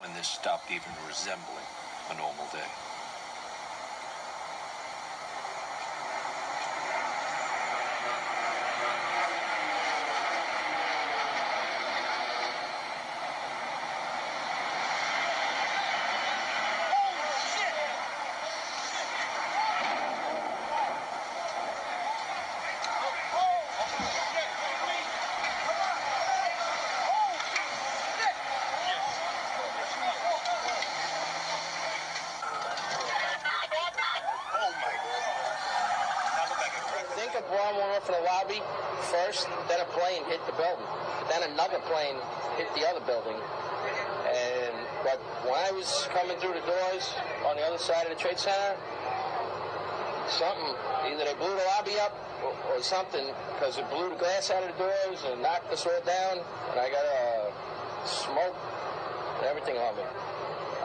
When this stopped even resembling a normal day. A bomb went off in the lobby first, then a plane hit the building. Then another plane hit the other building. But when I was coming through the doors on the other side of the Trade Center, either they blew the lobby up or something, because it blew the glass out of the doors and knocked us all down, and I got smoke and everything on me.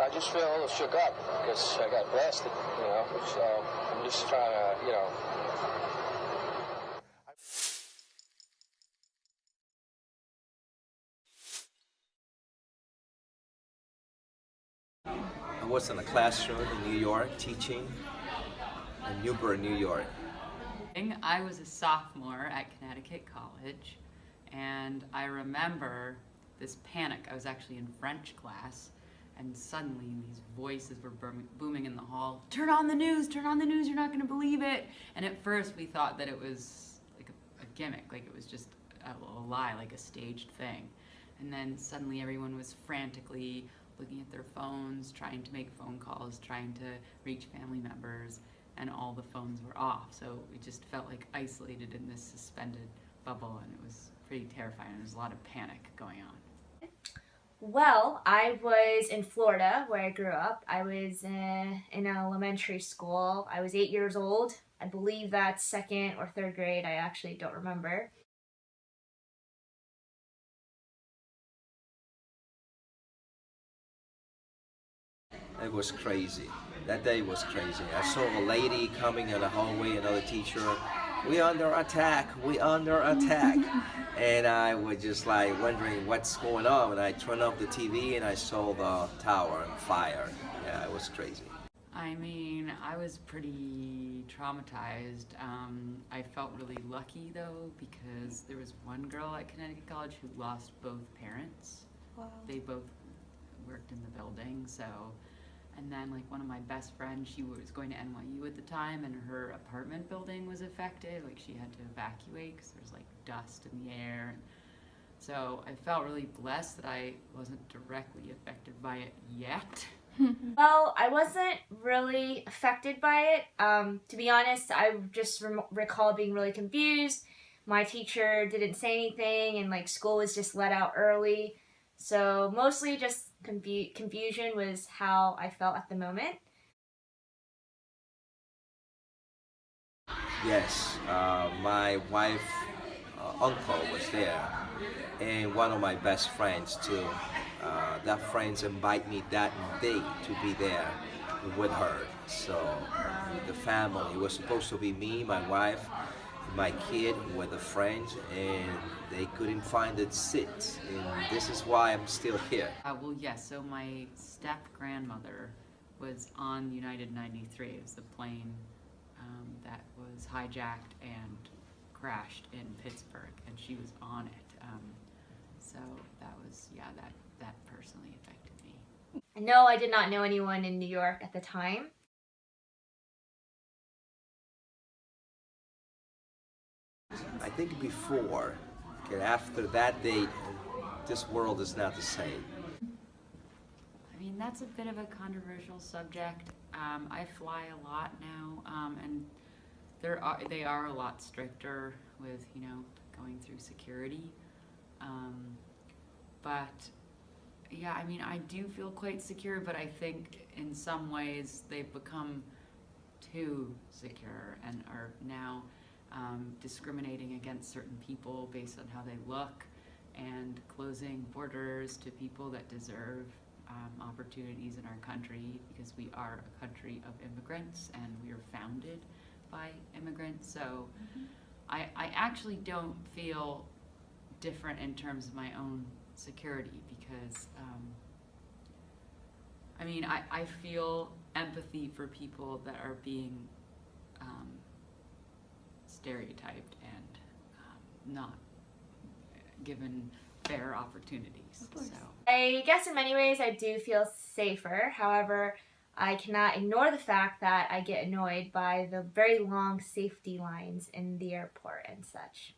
I just feel a little shook up because I got blasted, so I'm just trying to, I was in a classroom in New York teaching in Newburgh, New York. I was a sophomore at Connecticut College, and I remember this panic. I was actually in French class, and suddenly these voices were booming in the hall. Turn on the news, you're not gonna believe it. And at first we thought that it was like a gimmick, like it was just a lie, like a staged thing. And then suddenly everyone was frantically looking at their phones, trying to make phone calls, trying to reach family members, and all the phones were off. So we just felt like isolated in this suspended bubble, and it was pretty terrifying. There was a lot of panic going on. Well, I was in Florida, where I grew up. I was in elementary school. I was 8 years old. I believe that's second or third grade. I actually don't remember. It was crazy. That day was crazy. I saw a lady coming in the hallway, another teacher, "We under attack, we under attack." And I was just like wondering what's going on, and I turned off the TV and I saw the tower on fire. Yeah, it was crazy. I mean, I was pretty traumatized. I felt really lucky though, because there was one girl at Connecticut College who lost both parents. Wow. They both worked in the building, so. And then like one of my best friends, she was going to NYU at the time, and her apartment building was affected. Like she had to evacuate because there was like dust in the air. So I felt really blessed that I wasn't directly affected by it yet. Well, I wasn't really affected by it. To be honest, I just recall being really confused. My teacher didn't say anything, and like school was just let out early. So mostly just confusion was how I felt at the moment. Yes, my wife, uncle was there, and one of my best friends too. That friends invite me that day to be there with her. So the family, it was supposed to be me, my wife, my kid with the friends, and they couldn't find a seat, and this is why I'm still here. Well, yes, so my step-grandmother was on United 93. It was the plane that was hijacked and crashed in Pittsburgh, and she was on it. So that was, yeah, that personally affected me. No, I did not know anyone in New York at the time. I think before, okay, after that date, this world is not the same. I mean, that's a bit of a controversial subject. I fly a lot now, and they are a lot stricter with, going through security. But yeah, I mean, I do feel quite secure, but I think in some ways they've become too secure and are now discriminating against certain people based on how they look, and closing borders to people that deserve opportunities in our country, because we are a country of immigrants and we are founded by immigrants. So I actually don't feel different in terms of my own security, because I mean, I feel empathy for people that are being stereotyped and not given fair opportunities. So. I guess in many ways I do feel safer. However, I cannot ignore the fact that I get annoyed by the very long safety lines in the airport and such.